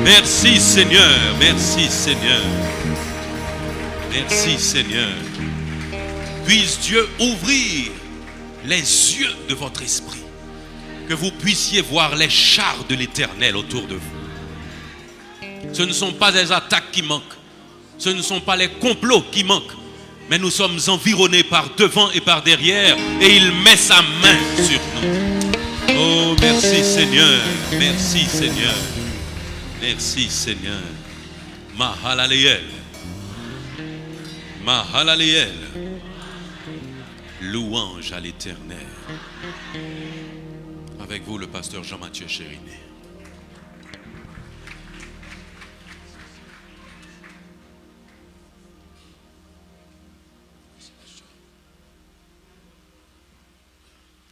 Merci Seigneur, merci Seigneur. Merci Seigneur. Puisse Dieu ouvrir les yeux de votre esprit, que vous puissiez voir les chars de l'Éternel autour de vous. Ce ne sont pas des attaques qui manquent, ce ne sont pas les complots qui manquent, mais nous sommes environnés par devant et par derrière, et il met sa main sur nous. Oh, merci Seigneur, merci Seigneur, merci Seigneur. Mahalaleel, Mahalaleel. Louange à l'Éternel. Avec vous, le pasteur Jean-Mathieu Chériné.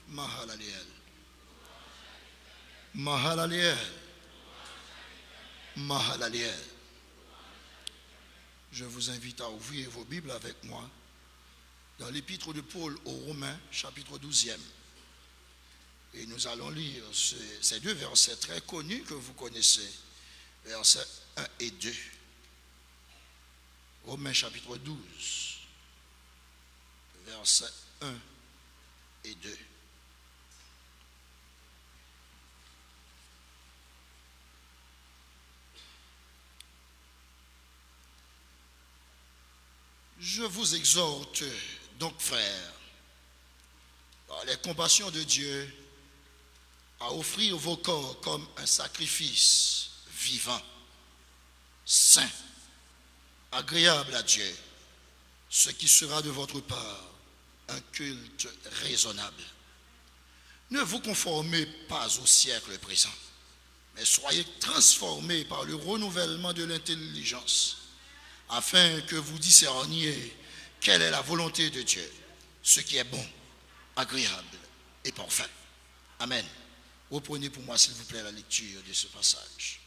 Mahalaleel. Mahalaleel. Mahalaleel. Je vous invite à ouvrir vos Bibles avec moi dans l'épître de Paul aux Romains, chapitre 12e. Et nous allons lire ces deux versets très connus que vous connaissez, versets 1 et 2. Romains, chapitre 12, versets 1 et 2. Je vous exhorte donc, frères, par les compassions de Dieu, à offrir vos corps comme un sacrifice vivant, saint, agréable à Dieu, ce qui sera de votre part un culte raisonnable. Ne vous conformez pas au siècle présent, mais soyez transformés par le renouvellement de l'intelligence, afin que vous discerniez quelle est la volonté de Dieu, ce qui est bon, agréable et parfait. Amen. Reprenez pour moi, s'il vous plaît, la lecture de ce passage.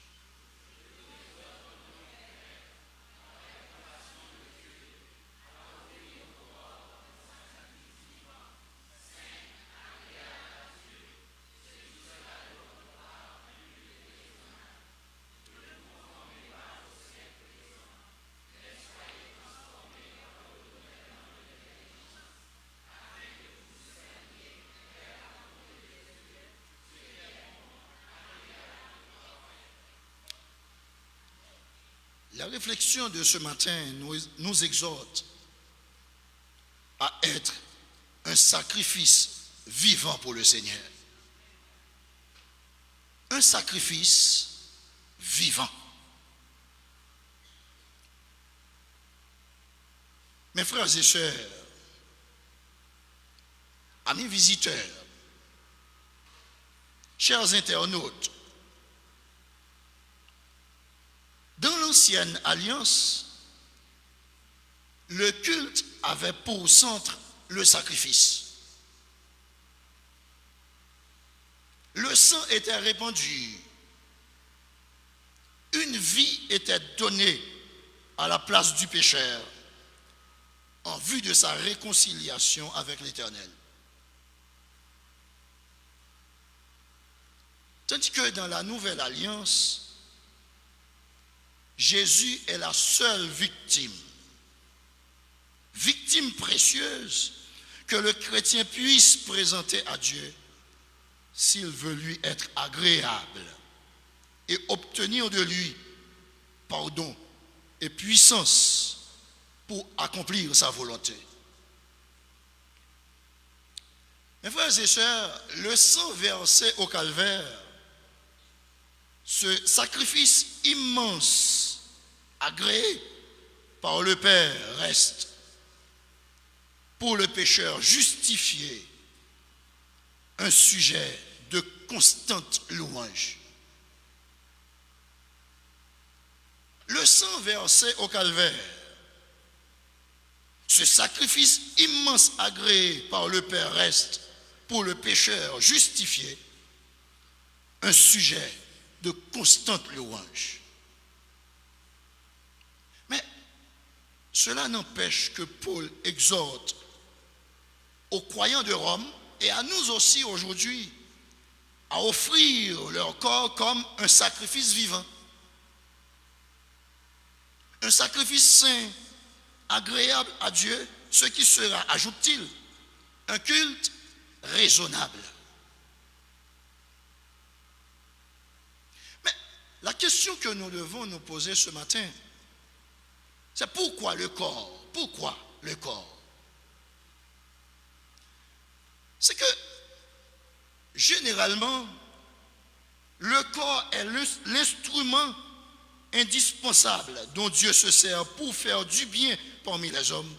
La réflexion de ce matin nous exhorte à être un sacrifice vivant pour le Seigneur. Un sacrifice vivant. Mes frères et sœurs, amis visiteurs, chers internautes, dans l'ancienne alliance, le culte avait pour centre le sacrifice. Le sang était répandu. Une vie était donnée à la place du pécheur en vue de sa réconciliation avec l'Éternel. Tandis que dans la nouvelle alliance, Jésus est la seule victime précieuse que le chrétien puisse présenter à Dieu s'il veut lui être agréable et obtenir de lui pardon et puissance pour accomplir sa volonté. Mes frères et sœurs, le sang versé au calvaire, ce sacrifice immense agréé par le Père reste pour le pécheur justifié un sujet de constante louange. Le sang versé au calvaire, ce sacrifice immense agréé par le Père reste pour le pécheur justifié un sujet de constante louange. Mais cela n'empêche que Paul exhorte aux croyants de Rome et à nous aussi aujourd'hui à offrir leur corps comme un sacrifice vivant, un sacrifice saint, agréable à Dieu, ce qui sera, ajoute-t-il, un culte raisonnable. Mais la question que nous devons nous poser ce matin, c'est pourquoi le corps? Pourquoi le corps? C'est que, généralement, le corps est l'instrument indispensable dont Dieu se sert pour faire du bien parmi les hommes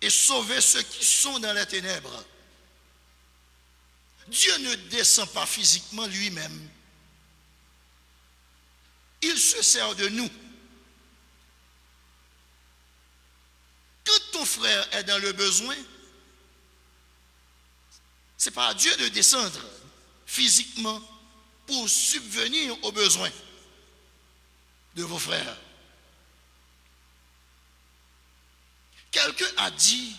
et sauver ceux qui sont dans les ténèbres. Dieu ne descend pas physiquement lui-même. Il se sert de nous. Quand ton frère est dans le besoin, ce n'est pas à Dieu de descendre physiquement pour subvenir aux besoins de vos frères. Quelqu'un a dit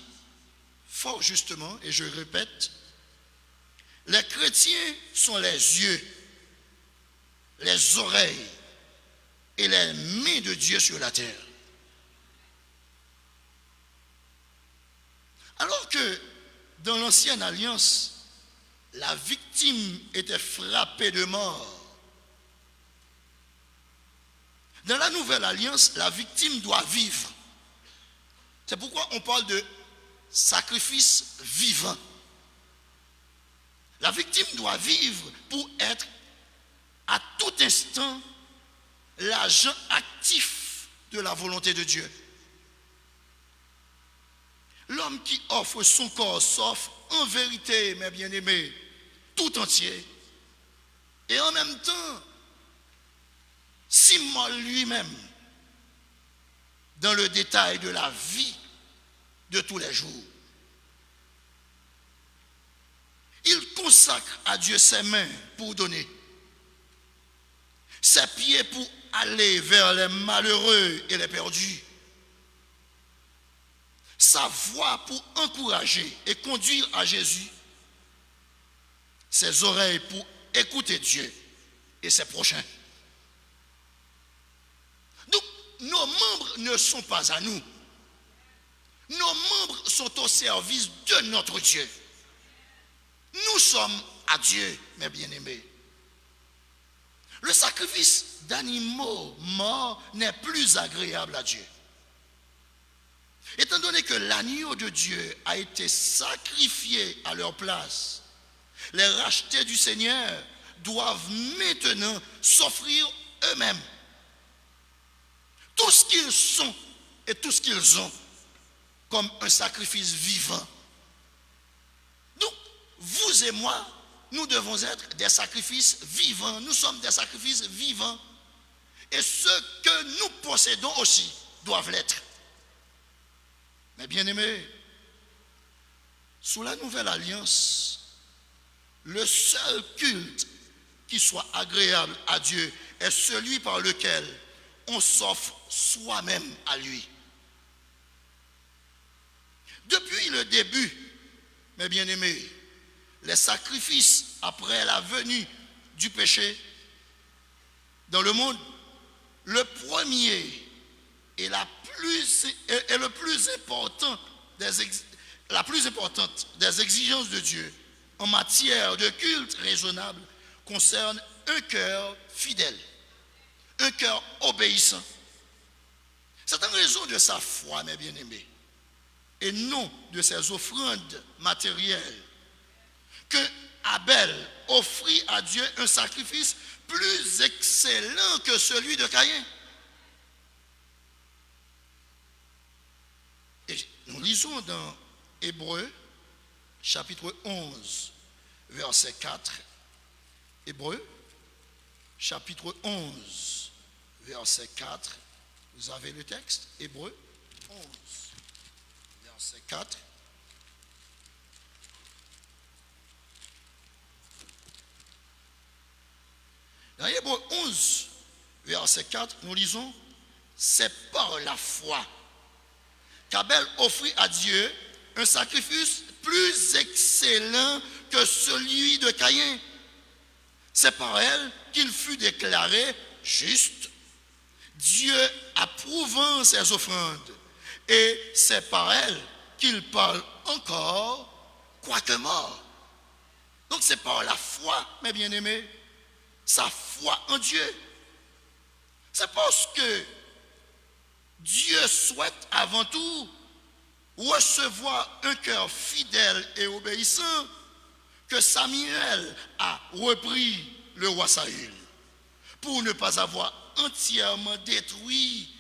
fort justement, et je répète, les chrétiens sont les yeux, les oreilles et les mains de Dieu sur la terre. Alors que dans l'ancienne alliance, la victime était frappée de mort. Dans la nouvelle alliance, la victime doit vivre. C'est pourquoi on parle de sacrifice vivant. La victime doit vivre pour être à tout instant l'agent actif de la volonté de Dieu. L'homme qui offre son corps s'offre en vérité, mes bien-aimés, tout entier. Et en même temps, s'immole lui-même dans le détail de la vie de tous les jours. Il consacre à Dieu ses mains pour donner, ses pieds pour aller vers les malheureux et les perdus, sa voix pour encourager et conduire à Jésus, ses oreilles pour écouter Dieu et ses prochains. Donc, nos membres ne sont pas à nous. Nos membres sont au service de notre Dieu. Nous sommes à Dieu, mes bien-aimés. Le sacrifice d'animaux morts n'est plus agréable à Dieu. Étant donné que l'agneau de Dieu a été sacrifié à leur place, les rachetés du Seigneur doivent maintenant s'offrir eux-mêmes tout ce qu'ils sont et tout ce qu'ils ont comme un sacrifice vivant. Donc, vous et moi, nous devons être des sacrifices vivants. Nous sommes des sacrifices vivants. Et ceux que nous possédons aussi doivent l'être. Mais bien aimés, sous la nouvelle alliance, le seul culte qui soit agréable à Dieu est celui par lequel on s'offre soi-même à lui. Depuis le début, mes bien-aimés, les sacrifices après la venue du péché dans le monde, le premier et la plus importante des exigences de Dieu en matière de culte raisonnable concerne un cœur fidèle, un cœur obéissant. C'est en raison de sa foi, mes bien-aimés, et non de ses offrandes matérielles, que Abel offrit à Dieu un sacrifice plus excellent que celui de Caïn. Et nous lisons dans Hébreux, chapitre 11, verset 4. Hébreux, chapitre 11, verset 4. Vous avez le texte? Hébreux 11, verset 4. Dans Hébreux 11, verset 4, nous lisons: c'est par la foi qu'Abel offrit à Dieu un sacrifice plus excellent que celui de Caïn. C'est par elle qu'il fut déclaré juste, Dieu approuvant ses offrandes, et c'est par elles qu'il parle encore, quoique mort. Donc c'est par la foi, mes bien-aimés, sa foi en Dieu. C'est parce que Dieu souhaite avant tout recevoir un cœur fidèle et obéissant que Samuel a repris le roi Saül pour ne pas avoir entièrement détruit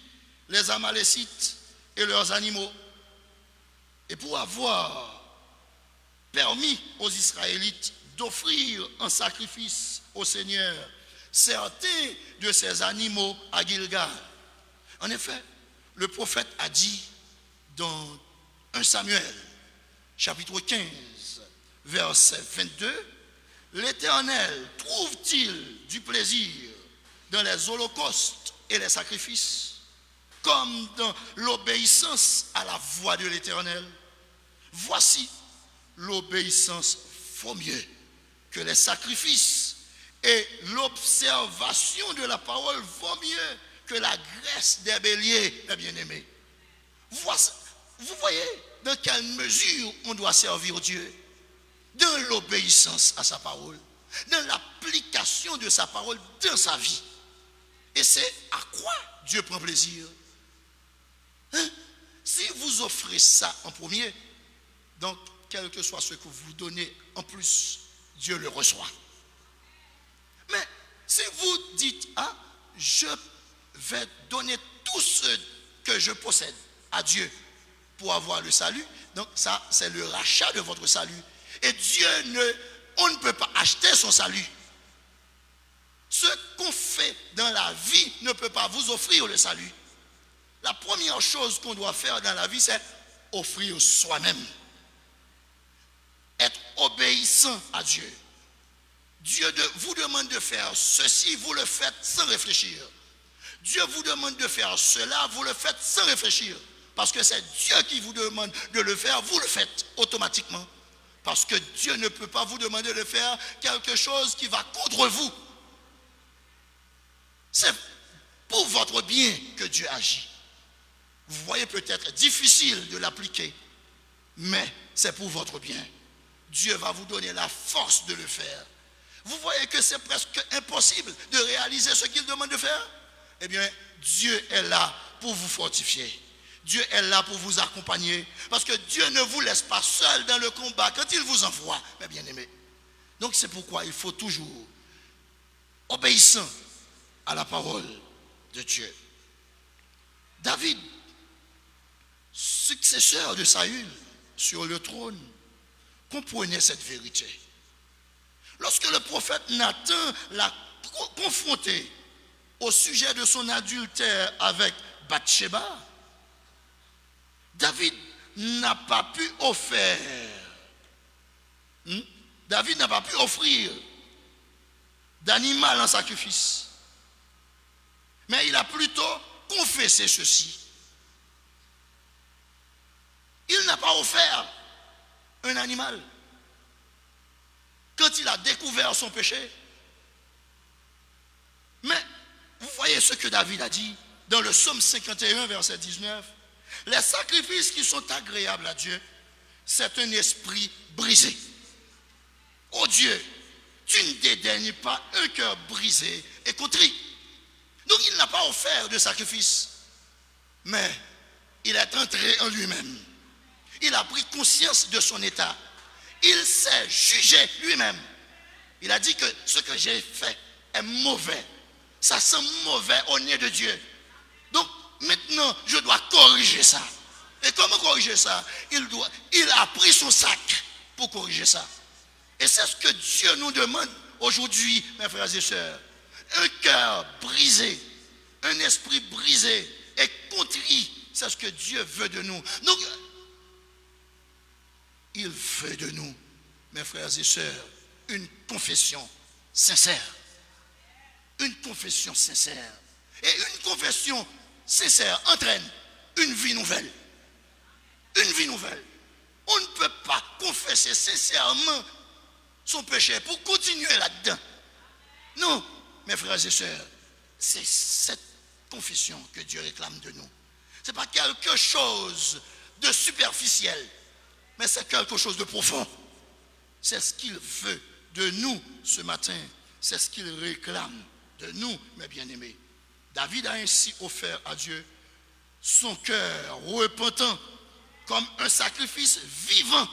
les Amalécites et leurs animaux et pour avoir permis aux Israélites d'offrir en sacrifice au Seigneur certains de ces animaux à Gilgal. En effet, le prophète a dit dans 1 Samuel, chapitre 15, verset 22, l'Éternel trouve-t-il du plaisir dans les holocaustes et les sacrifices, comme dans l'obéissance à la voix de l'Éternel? Voici, l'obéissance vaut mieux que les sacrifices, et l'observation de la parole vaut mieux que la graisse des béliers, mes bien-aimés. Vous voyez dans quelle mesure on doit servir Dieu? Dans l'obéissance à sa parole, dans l'application de sa parole dans sa vie. Et c'est à quoi Dieu prend plaisir. Si vous offrez ça en premier, donc quel que soit ce que vous donnez en plus, Dieu le reçoit. Mais si vous dites, je vais donner tout ce que je possède à Dieu pour avoir le salut, donc ça c'est le rachat de votre salut. Et on ne peut pas acheter son salut. Ce qu'on fait dans la vie ne peut pas vous offrir le salut. La première chose qu'on doit faire dans la vie, c'est offrir soi-même. Être obéissant à Dieu. Dieu vous demande de faire ceci, vous le faites sans réfléchir. Dieu vous demande de faire cela, vous le faites sans réfléchir. Parce que c'est Dieu qui vous demande de le faire, vous le faites automatiquement. Parce que Dieu ne peut pas vous demander de faire quelque chose qui va contre vous. C'est pour votre bien que Dieu agit. Vous voyez peut-être difficile de l'appliquer, mais c'est pour votre bien. Dieu va vous donner la force de le faire. Vous voyez que c'est presque impossible de réaliser ce qu'il demande de faire? Eh bien, Dieu est là pour vous fortifier. Dieu est là pour vous accompagner. Parce que Dieu ne vous laisse pas seul dans le combat quand il vous envoie, mes bien-aimés. Donc c'est pourquoi il faut toujours obéissant à la parole de Dieu. David, successeur de Saül sur le trône, comprenait cette vérité. Lorsque le prophète Nathan l'a confronté au sujet de son adultère avec Bathsheba, David n'a pas pu offrir d'animal en sacrifice. Mais il a plutôt confessé ceci. Il n'a pas offert un animal quand il a découvert son péché. Mais vous voyez ce que David a dit dans le psaume 51, verset 19. Les sacrifices qui sont agréables à Dieu, c'est un esprit brisé. Oh Dieu, tu ne dédaignes pas un cœur brisé et contrit. Donc il n'a pas offert de sacrifice, mais il est entré en lui-même. Il a pris conscience de son état. Il s'est jugé lui-même. Il a dit que ce que j'ai fait est mauvais. Ça sent mauvais au nez de Dieu. Donc maintenant, je dois corriger ça. Et comment corriger ça? Il a pris son sac pour corriger ça. Et c'est ce que Dieu nous demande aujourd'hui, mes frères et sœurs. Un cœur brisé, un esprit brisé et contrit, c'est ce que Dieu veut de nous. Donc, il veut de nous, mes frères et sœurs, une confession sincère. Une confession sincère. Et une confession sincère entraîne une vie nouvelle. Une vie nouvelle. On ne peut pas confesser sincèrement son péché pour continuer là-dedans. Non, mes frères et sœurs, c'est cette confession que Dieu réclame de nous. Ce n'est pas quelque chose de superficiel, mais c'est quelque chose de profond. C'est ce qu'il veut de nous ce matin. C'est ce qu'il réclame de nous, mes bien-aimés. David a ainsi offert à Dieu son cœur repentant comme un sacrifice vivant,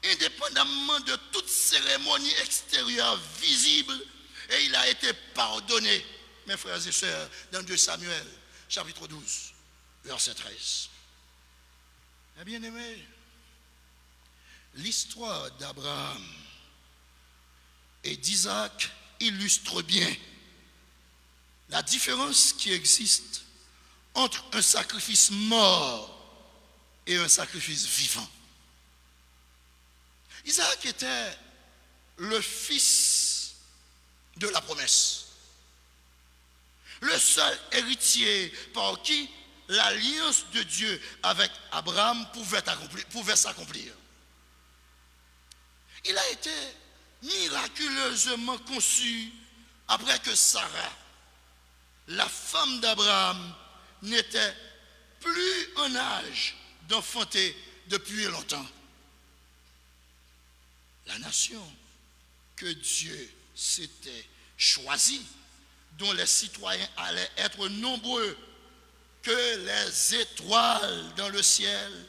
indépendamment de toute cérémonie extérieure visible, et il a été pardonné, mes frères et sœurs, dans 2 Samuel, chapitre 12, verset 13. Mes bien-aimés, l'histoire d'Abraham et d'Isaac illustre bien la différence qui existe entre un sacrifice mort et un sacrifice vivant. Isaac était le fils de la promesse, le seul héritier par qui l'alliance de Dieu avec Abraham pouvait s'accomplir. Il a été miraculeusement conçu après que Sarah, la femme d'Abraham, n'était plus en âge d'enfanter depuis longtemps. La nation que Dieu s'était choisie, dont les citoyens allaient être nombreux que les étoiles dans le ciel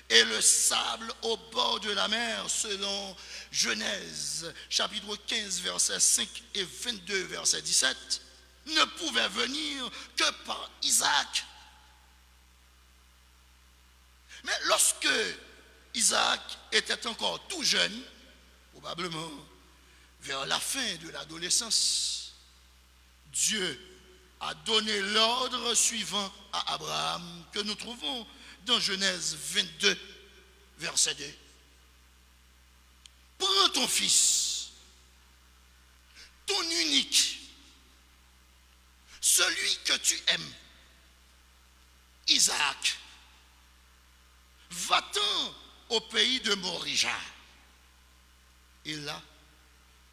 et le sable au bord de la mer, selon Genèse chapitre 15 versets 5 et 22 verset 17, ne pouvait venir que par Isaac. Mais lorsque Isaac était encore tout jeune, probablement vers la fin de l'adolescence, Dieu a donné l'ordre suivant à Abraham que nous trouvons dans Genèse 22, verset 2. Prends ton fils, ton unique, celui que tu aimes, Isaac, va-t'en au pays de Morija, et là,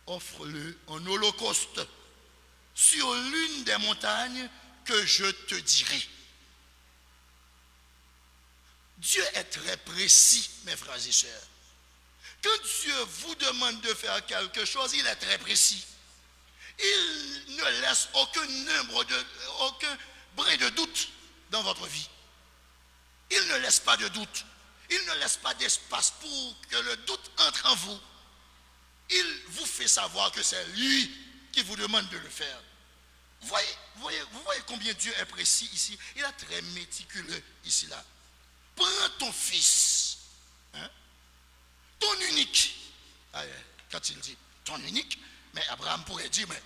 offre-le en holocauste sur l'une des montagnes que je te dirai. Dieu est très précis, mes frères et sœurs. Quand Dieu vous demande de faire quelque chose, il est très précis. Il ne laisse aucun brin de doute dans votre vie. Il ne laisse pas de doute. Il ne laisse pas d'espace pour que le doute entre en vous. Il vous fait savoir que c'est lui qui vous demande de le faire. Vous voyez combien Dieu est précis ici. Il est très méticuleux ici là. Prends ton fils, ton unique. Quand il dit ton unique, mais Abraham pourrait dire, mais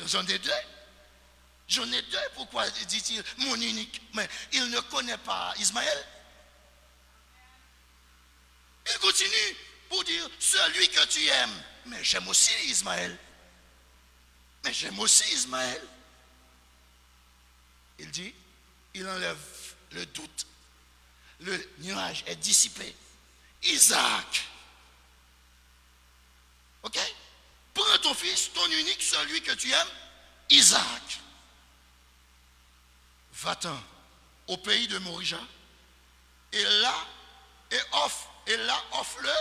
j'en ai deux. J'en ai deux, pourquoi dit-il mon unique? Mais il ne connaît pas Ismaël. Il continue pour dire celui que tu aimes. Mais j'aime aussi Ismaël. Il dit, il enlève le doute. Le nuage est dissipé. Isaac. Ok? Prends ton fils, ton unique, celui que tu aimes, Isaac. Va-t'en au pays de Morija, et là, offre-le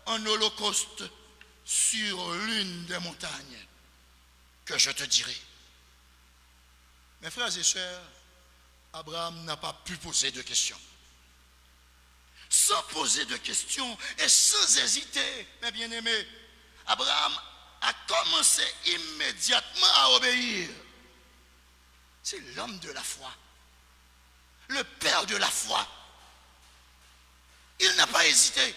en holocauste sur l'une des montagnes que je te dirai. Mes frères et sœurs, Abraham n'a pas pu poser de questions. Sans poser de questions et sans hésiter, mes bien-aimés, Abraham a commencé immédiatement à obéir. C'est l'homme de la foi, le père de la foi. Il n'a pas hésité.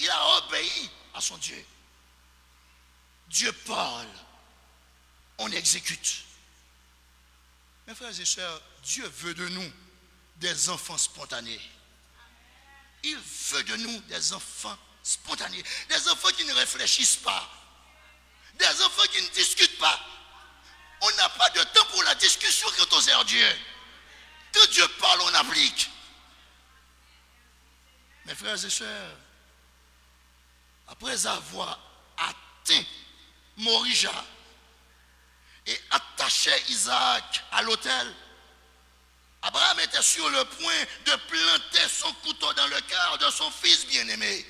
Il a obéi à son Dieu. Dieu parle, on exécute. Mes frères et sœurs, Dieu veut de nous des enfants spontanés. Il veut de nous des enfants spontanés, des enfants qui ne réfléchissent pas, des enfants qui ne discutent pas. On n'a pas de temps pour la discussion quand on sert Dieu. Quand Dieu parle, on applique. Mes frères et sœurs, après avoir atteint Morija et attaché approchait Isaac à l'autel, Abraham était sur le point de planter son couteau dans le cœur de son fils bien-aimé.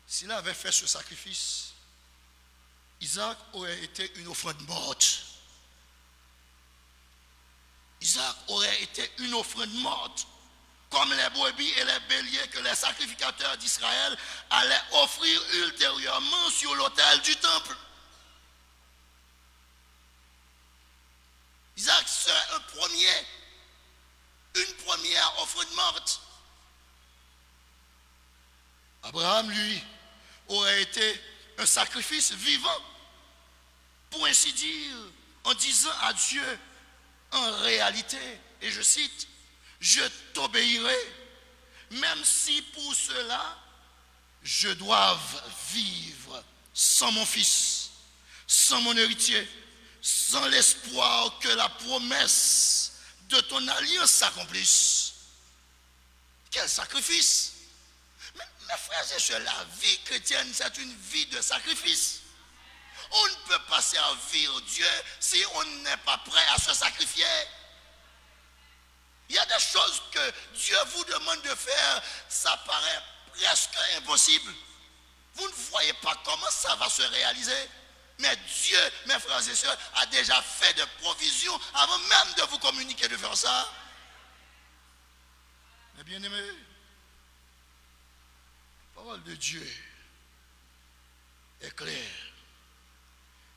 S'il avait fait ce sacrifice, Isaac aurait été une offrande morte. Isaac aurait été une offrande morte, comme les brebis et les béliers que les sacrificateurs d'Israël allaient offrir ultérieurement sur l'autel du temple. Isaac serait une première offrande morte. Abraham, lui, aurait été un sacrifice vivant, pour ainsi dire, en disant à Dieu, en réalité, et je cite, « Je t'obéirai, même si pour cela, je dois vivre sans mon fils, sans mon héritier, sans l'espoir que la promesse de ton alliance s'accomplisse. » Quel sacrifice! Mes frères et sœurs, la vie chrétienne, c'est une vie de sacrifice. On ne peut pas servir Dieu si on n'est pas prêt à se sacrifier. Il y a des choses que Dieu vous demande de faire, ça paraît presque impossible. Vous ne voyez pas comment ça va se réaliser. Mais Dieu, mes frères et sœurs, a déjà fait des provisions avant même de vous communiquer de faire ça. Mais bien aimé, la parole de Dieu est claire.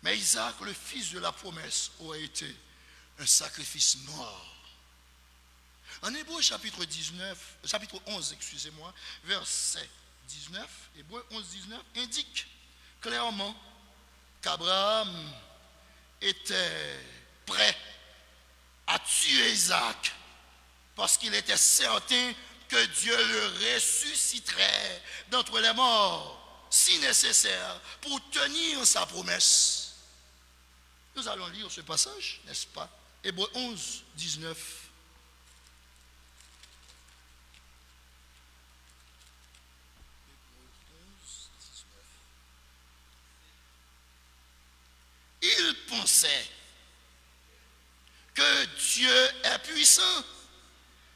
Mais Isaac, le fils de la promesse, aurait été un sacrifice mort. En Hébreu chapitre 11, verset 19, Hébreu 11, 19, indique clairement qu'Abraham était prêt à tuer Isaac parce qu'il était certain que Dieu le ressusciterait d'entre les morts si nécessaire pour tenir sa promesse. Nous allons lire ce passage, n'est-ce pas? Hébreu 11, 19. Il pensait que Dieu est puissant,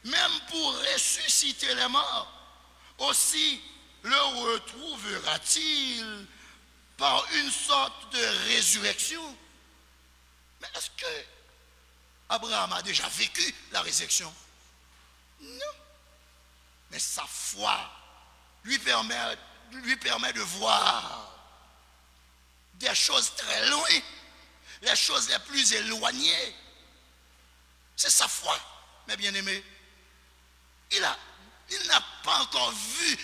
même pour ressusciter les morts. Aussi le retrouvera-t-il par une sorte de résurrection. Mais est-ce que Abraham a déjà vécu la résurrection? Non. Mais sa foi lui permet de voir des choses très loin, les choses les plus éloignées. C'est sa foi, mes bien-aimés. Il n'a pas encore vu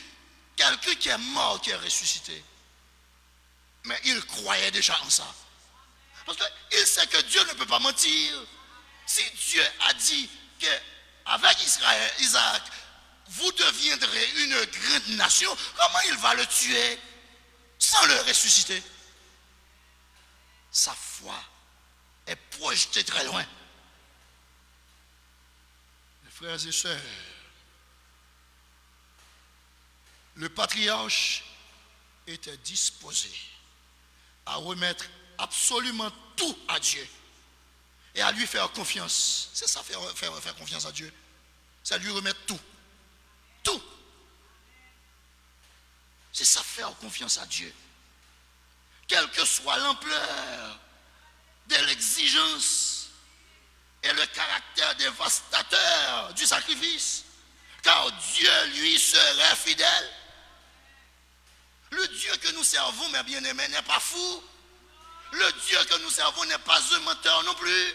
quelqu'un qui est mort, qui est ressuscité. Mais il croyait déjà en ça. Parce qu'il sait que Dieu ne peut pas mentir. Si Dieu a dit qu'avec Isaac, vous deviendrez une grande nation, comment il va le tuer sans le ressusciter? Sa foi est projetée très loin. Mes frères et sœurs, le patriarche était disposé à remettre absolument tout à Dieu et à lui faire confiance. C'est ça, faire confiance à Dieu. C'est lui remettre tout. Tout. C'est ça, faire confiance à Dieu. Quelle que soit l'ampleur de l'exigence et le caractère dévastateur du sacrifice, car Dieu lui serait fidèle. Le Dieu que nous servons, mes bien-aimés, n'est pas fou. Le Dieu que nous servons n'est pas un menteur non plus.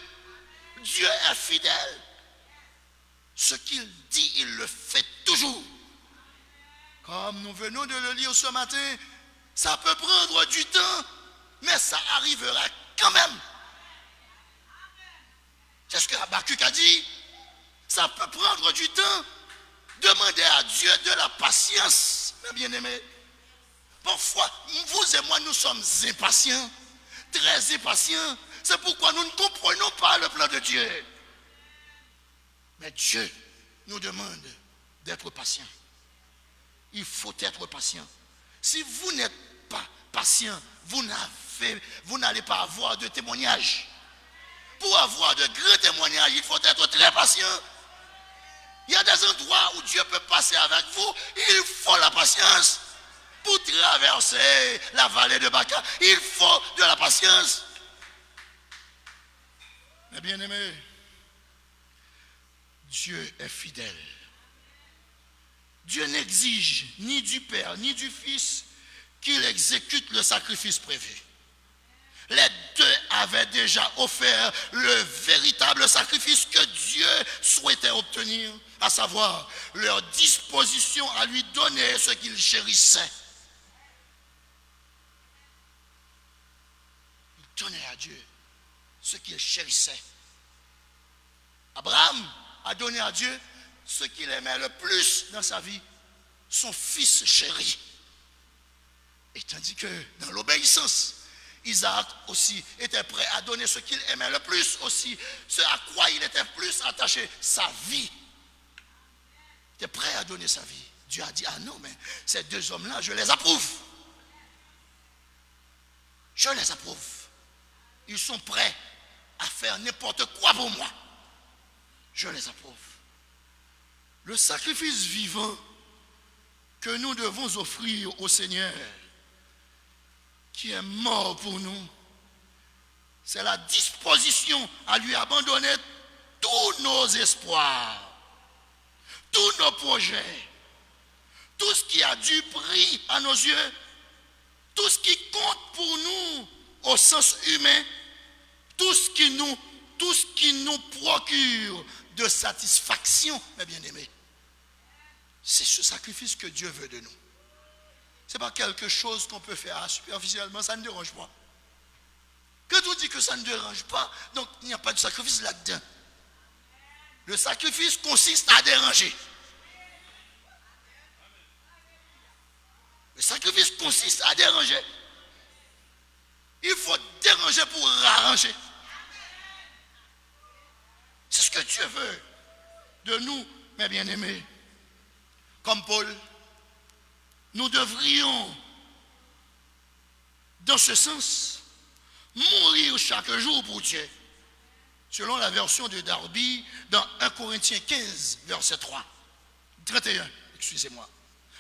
Dieu est fidèle. Ce qu'il dit, il le fait toujours. Comme nous venons de le lire ce matin, ça peut prendre du temps, mais ça arrivera quand même. C'est ce que Habakkuk a dit. Ça peut prendre du temps. Demandez à Dieu de la patience, mes bien-aimés. Parfois, vous et moi, nous sommes impatients, très impatients. C'est pourquoi nous ne comprenons pas le plan de Dieu. Mais Dieu nous demande d'être patients. Il faut être patient. Si vous n'êtes pas patient, vous n'allez pas avoir de témoignage. Pour avoir de grands témoignages, il faut être très patient. Il y a des endroits où Dieu peut passer avec vous, il faut la patience. Pour traverser la vallée de Baca, il faut de la patience. Mes bien-aimés, Dieu est fidèle. Dieu n'exige ni du Père ni du Fils qu'il exécute le sacrifice prévu. Les deux avaient déjà offert le véritable sacrifice que Dieu souhaitait obtenir, à savoir leur disposition à lui donner ce qu'il chérissait. Il donnait à Dieu ce qu'il chérissait. Abraham a donné à Dieu ce qu'il aimait le plus dans sa vie, son fils chéri. Et tandis que dans l'obéissance, Isaac aussi était prêt à donner ce qu'il aimait le plus aussi, ce à quoi il était plus attaché, sa vie. Il était prêt à donner sa vie. Dieu a dit, ah non, mais ces deux hommes-là, je les approuve. Je les approuve. Ils sont prêts à faire n'importe quoi pour moi. Je les approuve. Le sacrifice vivant que nous devons offrir au Seigneur, qui est mort pour nous, c'est la disposition à lui abandonner tous nos espoirs, tous nos projets, tout ce qui a du prix à nos yeux, tout ce qui compte pour nous au sens humain, tout ce qui nous procure de satisfaction, mes bien-aimés. C'est ce sacrifice que Dieu veut de nous. Ce n'est pas quelque chose qu'on peut faire superficiellement, ça ne dérange pas. Quand on dit que ça ne dérange pas, donc il n'y a pas de sacrifice là-dedans. Le sacrifice consiste à déranger. Le sacrifice consiste à déranger. Il faut déranger pour arranger. C'est ce que Dieu veut de nous, mes bien-aimés. Comme Paul, nous devrions, dans ce sens, mourir chaque jour pour Dieu. Selon la version de Darby, dans 1 Corinthiens 15, verset 3, 31, excusez-moi.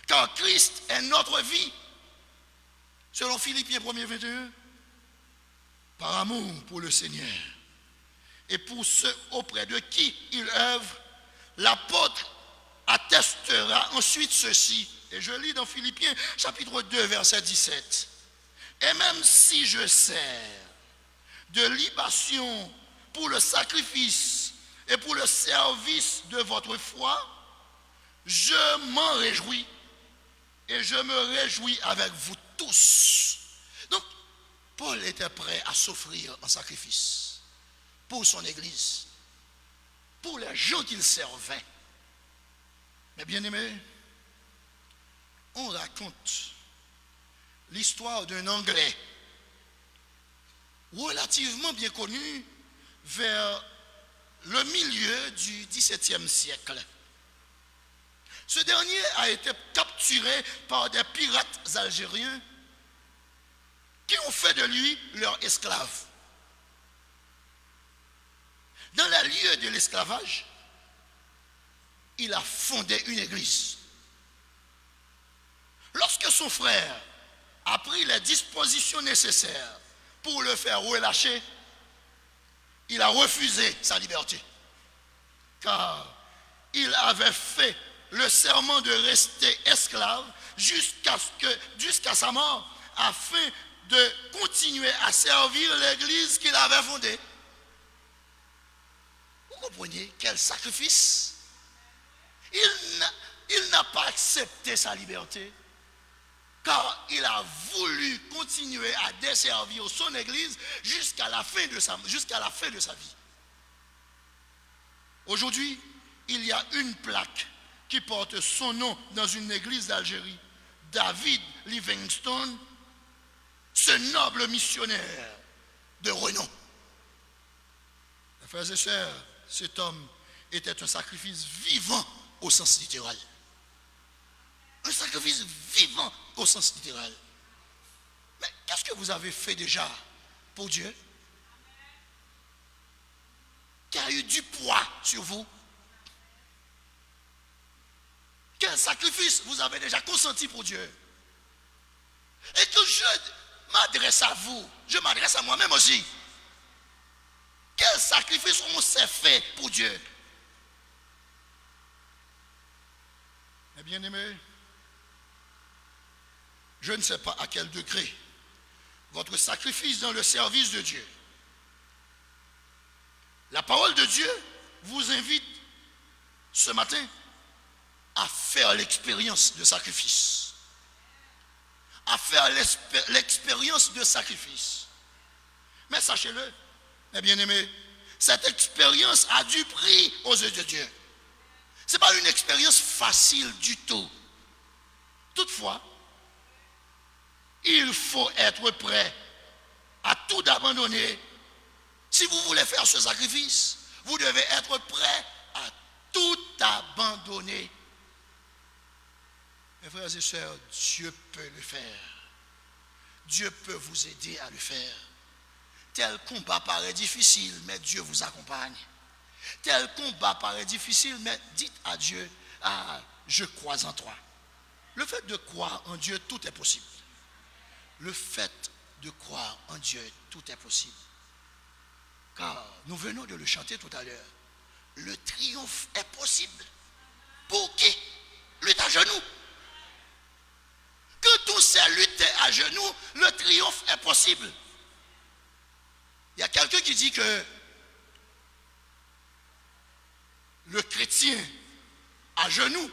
Car Christ est notre vie. Selon Philippiens 1, 21, par amour pour le Seigneur et pour ceux auprès de qui il œuvre, l'apôtre attestera ensuite ceci. Et je lis dans Philippiens chapitre 2 verset 17. Et même si je sers de libation pour le sacrifice et pour le service de votre foi, je m'en réjouis et je me réjouis avec vous tous. Donc, Paul était prêt à s'offrir en sacrifice pour son église, pour les gens qu'il servait. Mais bien aimé, on raconte l'histoire d'un Anglais relativement bien connu vers le milieu du XVIIe siècle. Ce dernier a été capturé par des pirates algériens qui ont fait de lui leur esclave. Dans le lieu de l'esclavage, il a fondé une église. Lorsque son frère a pris les dispositions nécessaires pour le faire relâcher, il a refusé sa liberté. Car il avait fait le serment de rester esclave jusqu'à sa mort, afin de continuer à servir l'église qu'il avait fondée. Vous comprenez quel sacrifice? Il n'a pas accepté sa liberté, car il a voulu continuer à desservir son église jusqu'à la fin de sa vie. Aujourd'hui, il y a une plaque qui porte son nom dans une église d'Algérie. David Livingstone, ce noble missionnaire de renom. Frères et sœurs, cet homme était un sacrifice vivant au sens littéral. Un sacrifice vivant au sens littéral. Mais vous avez fait déjà pour Dieu? Qui a eu du poids sur vous? Quel sacrifice vous avez déjà consenti pour Dieu? Et que je m'adresse à vous, je m'adresse à moi-même aussi. Quel sacrifice on s'est fait pour Dieu? Mes bien-aimés, je ne sais pas à quel degré votre sacrifice dans le service de Dieu. La parole de Dieu vous invite ce matin à faire l'expérience de sacrifice. À faire l'expérience de sacrifice. Mais sachez-le, mes bien-aimés, cette expérience a du prix aux yeux de Dieu. Ce n'est pas une expérience facile du tout. Toutefois, il faut être prêt à tout abandonner. Si vous voulez faire ce sacrifice, vous devez être prêt à tout abandonner. Mes frères et sœurs, Dieu peut le faire. Dieu peut vous aider à le faire. Tel combat paraît difficile, mais Dieu vous accompagne. Tel combat paraît difficile, mais dites à Dieu, ah, je crois en toi. Le fait de croire en Dieu, tout est possible. Le fait de croire en Dieu, tout est possible. Car nous venons de le chanter tout à l'heure. Le triomphe est possible. Pour qui lutte à genoux. Que tous ces luttes à genoux, le triomphe est possible. Il y a quelqu'un qui dit que le chrétien à genoux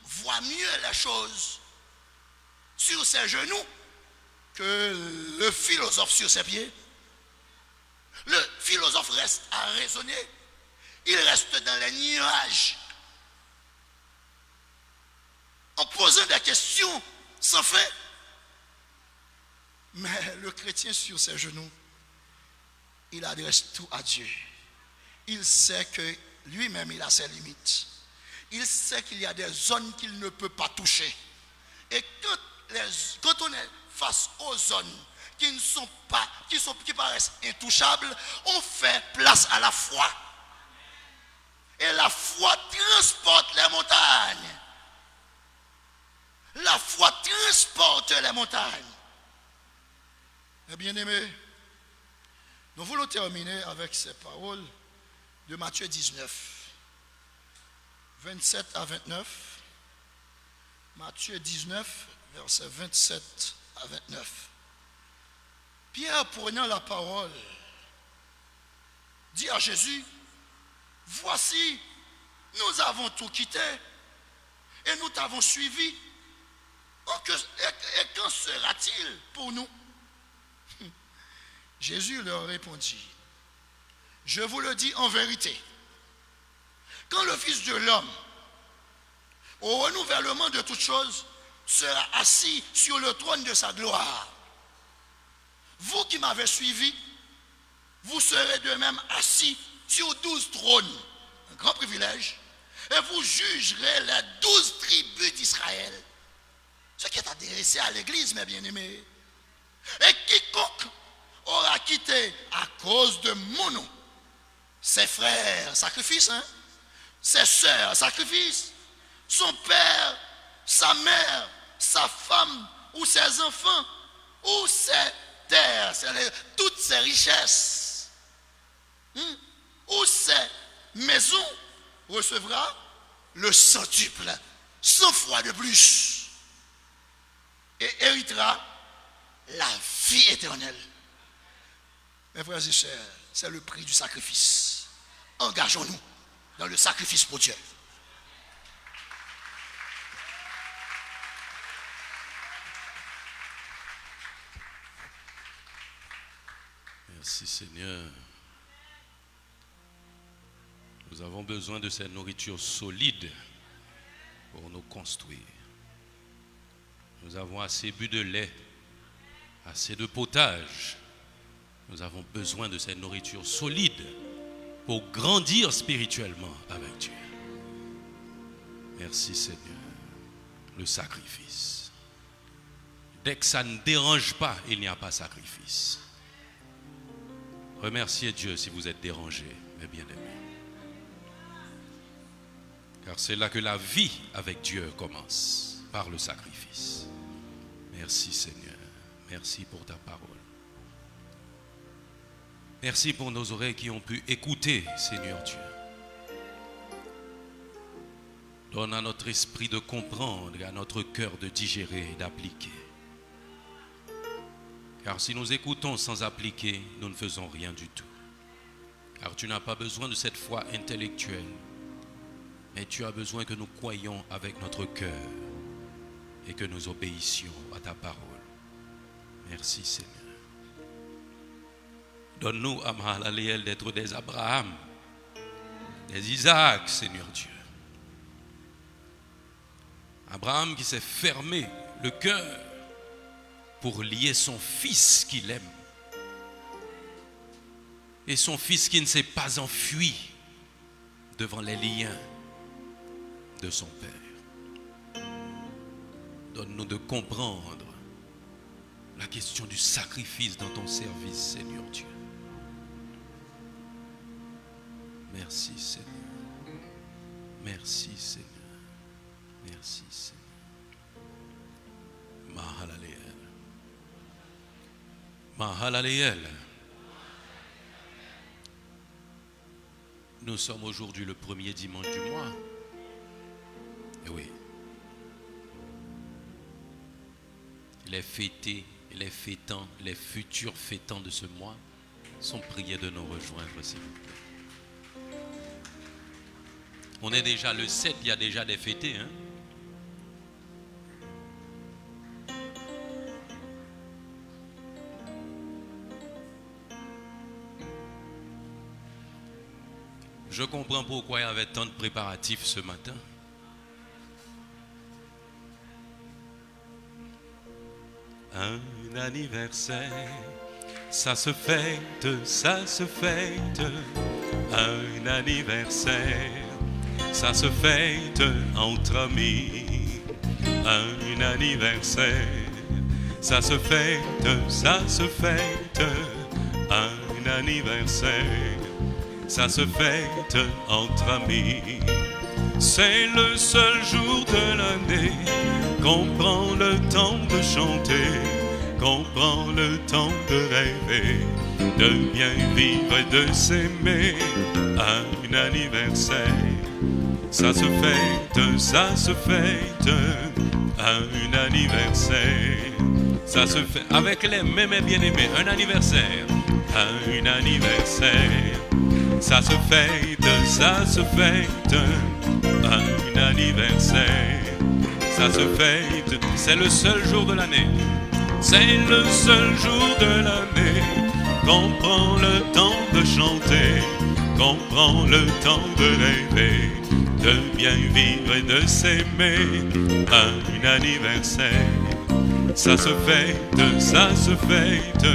voit mieux les choses sur ses genoux que le philosophe sur ses pieds. Le philosophe reste à raisonner. Il reste dans les nuages en posant des questions sans fin. Mais le chrétien sur ses genoux, il adresse tout à Dieu. Il sait que lui-même, il a ses limites. Il sait qu'il y a des zones qu'il ne peut pas toucher. Et quand on est face aux zones qui paraissent intouchables, on fait place à la foi. Et la foi transporte les montagnes. La foi transporte les montagnes. Mes bien-aimés, nous voulons terminer avec ces paroles de Matthieu 19, 27 à 29. Matthieu 19, versets 27 à 29. Pierre, prenant la parole, dit à Jésus, voici, nous avons tout quitté et nous t'avons suivi. Et qu'en sera-t-il pour nous? Jésus leur répondit, je vous le dis en vérité, quand le Fils de l'homme, au renouvellement de toutes choses, sera assis sur le trône de sa gloire, vous qui m'avez suivi, vous serez de même assis sur 12 trônes, un grand privilège, et vous jugerez les 12 tribus d'Israël. Ce qui est adressé à l'Église, mes bien-aimés. Et quiconque aura quitté à cause de mon nom ses frères, sacrifice, ses sœurs, sacrifice, son père, sa mère, sa femme, ou ses enfants, ou ses terres, toutes ses richesses, ou ses maisons, recevra le centuple, 100 fois de plus. Et héritera la vie éternelle. Mes frères et sœurs, c'est le prix du sacrifice. Engageons-nous dans le sacrifice pour Dieu. Merci Seigneur. Nous avons besoin de cette nourriture solide pour nous construire. Nous avons assez bu de lait, assez de potage. Nous avons besoin de cette nourriture solide pour grandir spirituellement avec Dieu. Merci Seigneur. Le sacrifice. Dès que ça ne dérange pas, il n'y a pas sacrifice. Remerciez Dieu si vous êtes dérangé, mes bien-aimés. Car c'est là que la vie avec Dieu commence, par le sacrifice. Merci Seigneur, merci pour ta parole. Merci pour nos oreilles qui ont pu écouter, Seigneur Dieu. Donne à notre esprit de comprendre et à notre cœur de digérer et d'appliquer. Car si nous écoutons sans appliquer, nous ne faisons rien du tout. Car tu n'as pas besoin de cette foi intellectuelle, mais tu as besoin que nous croyions avec notre cœur et que nous obéissions à ta parole. Merci Seigneur. Donne-nous, Amahalaliel, d'être des Abraham, des Isaac, Seigneur Dieu. Abraham qui s'est fermé le cœur pour lier son fils qu'il aime. Et son fils qui ne s'est pas enfui devant les liens de son Père. Donne-nous de comprendre la question du sacrifice dans ton service, Seigneur Dieu. Merci Seigneur. Merci Seigneur. Merci Seigneur. Mahalaleel. Mahalaleel. Nous sommes aujourd'hui le premier dimanche du mois. Et oui. Les fêtés, les fêtants, les futurs fêtants de ce mois sont priés de nous rejoindre, s'il vous plaît. On est déjà le 7, il y a déjà des fêtés, hein? Je comprends pourquoi il y avait tant de préparatifs ce matin. Un anniversaire, ça se fête, ça se fête. Un anniversaire, ça se fête entre amis. Un anniversaire, ça se fête, ça se fête. Un anniversaire, ça se fête entre amis. C'est le seul jour de l'année qu'on prend le temps de chanter, qu'on prend le temps de rêver, de bien vivre et de s'aimer. Un anniversaire, ça se fête, ça se fête. Un anniversaire, ça se fait avec les mêmes bien-aimés. Un anniversaire, un anniversaire, ça se fête, ça se fête. Un anniversaire, ça se fête. C'est le seul jour de l'année. C'est le seul jour de l'année qu'on prend le temps de chanter, qu'on prend le temps de rêver, de bien vivre et de s'aimer. Un anniversaire, ça se fête, ça se fête.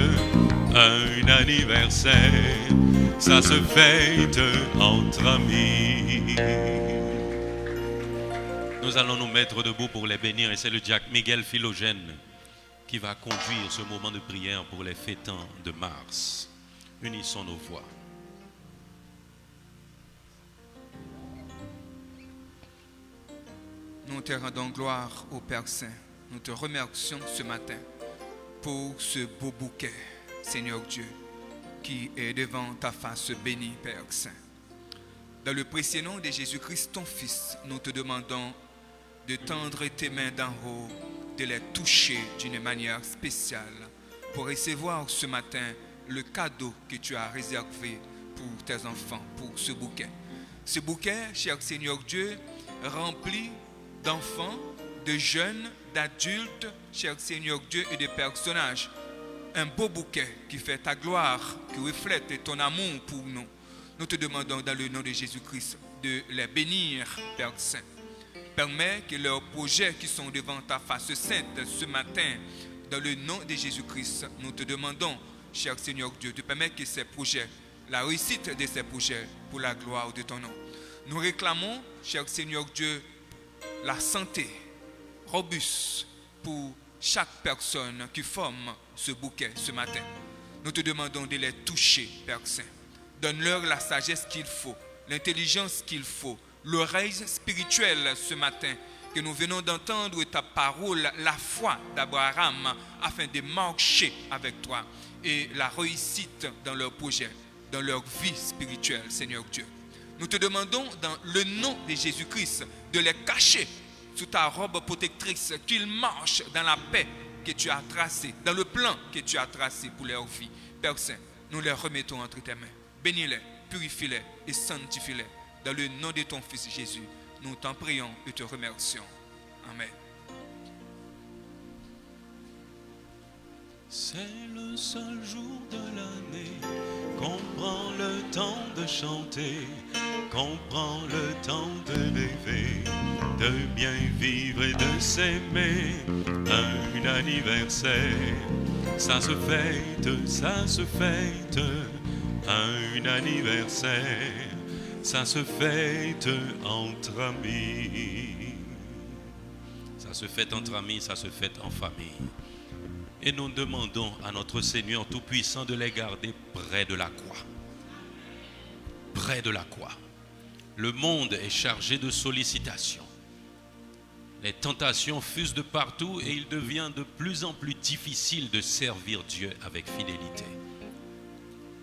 Un anniversaire, ça se fête entre amis. Nous allons nous mettre debout pour les bénir et c'est le diacre Miguel Philogène qui va conduire ce moment de prière pour les fêtants de mars. Unissons nos voix. Nous te rendons gloire au Père Saint. Nous te remercions ce matin pour ce beau bouquet, Seigneur Dieu, qui est devant ta face bénie, Père Saint. Dans le précieux nom de Jésus-Christ, ton Fils, nous te demandons de tendre tes mains d'en haut, de les toucher d'une manière spéciale pour recevoir ce matin le cadeau que tu as réservé pour tes enfants, pour ce bouquet. Ce bouquet, cher Seigneur Dieu, rempli d'enfants, de jeunes, d'adultes, cher Seigneur Dieu, et de personnages. Un beau bouquet qui fait ta gloire, qui reflète ton amour pour nous. Nous te demandons dans le nom de Jésus-Christ de les bénir, Père Saint. Permets que leurs projets qui sont devant ta face sainte ce matin, dans le nom de Jésus-Christ, nous te demandons, cher Seigneur Dieu, de permettre que ces projets, la réussite de ces projets, pour la gloire de ton nom. Nous réclamons, cher Seigneur Dieu, la santé robuste pour chaque personne qui forme ce bouquet ce matin. Nous te demandons de les toucher, Père Saint. Donne-leur la sagesse qu'il faut, l'intelligence qu'il faut, l'oreille spirituelle ce matin, que nous venons d'entendre ta parole, la foi d'Abraham, afin de marcher avec toi et la réussite dans leurs projets, dans leur vie spirituelle, Seigneur Dieu. Nous te demandons, dans le nom de Jésus-Christ, de les cacher sous ta robe protectrice, qu'ils marchent dans la paix que tu as tracée, dans le plan que tu as tracé pour leur vie. Père Saint, nous les remettons entre tes mains. Bénis-les, purifie-les et sanctifie-les. Dans le nom de ton Fils Jésus, nous t'en prions et te remercions. Amen. C'est le seul jour de l'année qu'on prend le temps de chanter, qu'on prend le temps de rêver, de bien vivre et de s'aimer. Un anniversaire, ça se fête, un anniversaire, ça se fête entre amis. Ça se fête entre amis, ça se fête en famille. Et nous demandons à notre Seigneur Tout-Puissant de les garder près de la croix. Près de la croix. Le monde est chargé de sollicitations. Les tentations fusent de partout et il devient de plus en plus difficile de servir Dieu avec fidélité.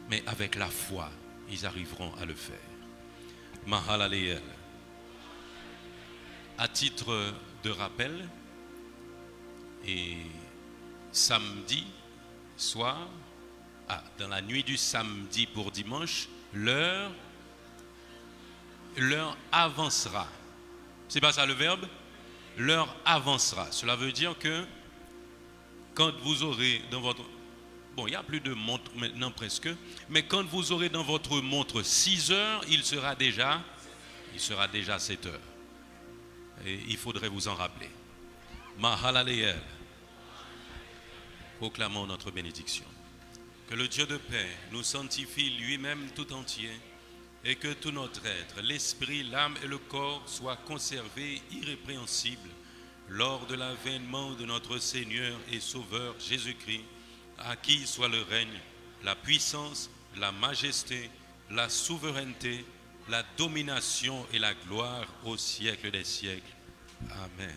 Mais avec la foi, ils arriveront à le faire. Mahalaleel. À titre de rappel, et samedi soir, dans la nuit du samedi pour dimanche, l'heure avancera. C'est pas ça le verbe? L'heure avancera. Cela veut dire que quand vous aurez dans votre... Bon, il n'y a plus de montre maintenant presque, mais quand vous aurez dans votre montre 6 heures, il sera déjà 7 heures. Et il faudrait vous en rappeler. Mahalaleel. Proclamons notre bénédiction. Que le Dieu de paix nous sanctifie lui-même tout entier et que tout notre être, l'esprit, l'âme et le corps soient conservés irrépréhensibles lors de l'avènement de notre Seigneur et Sauveur Jésus-Christ, à qui soit le règne, la puissance, la majesté, la souveraineté, la domination et la gloire au siècle des siècles. Amen.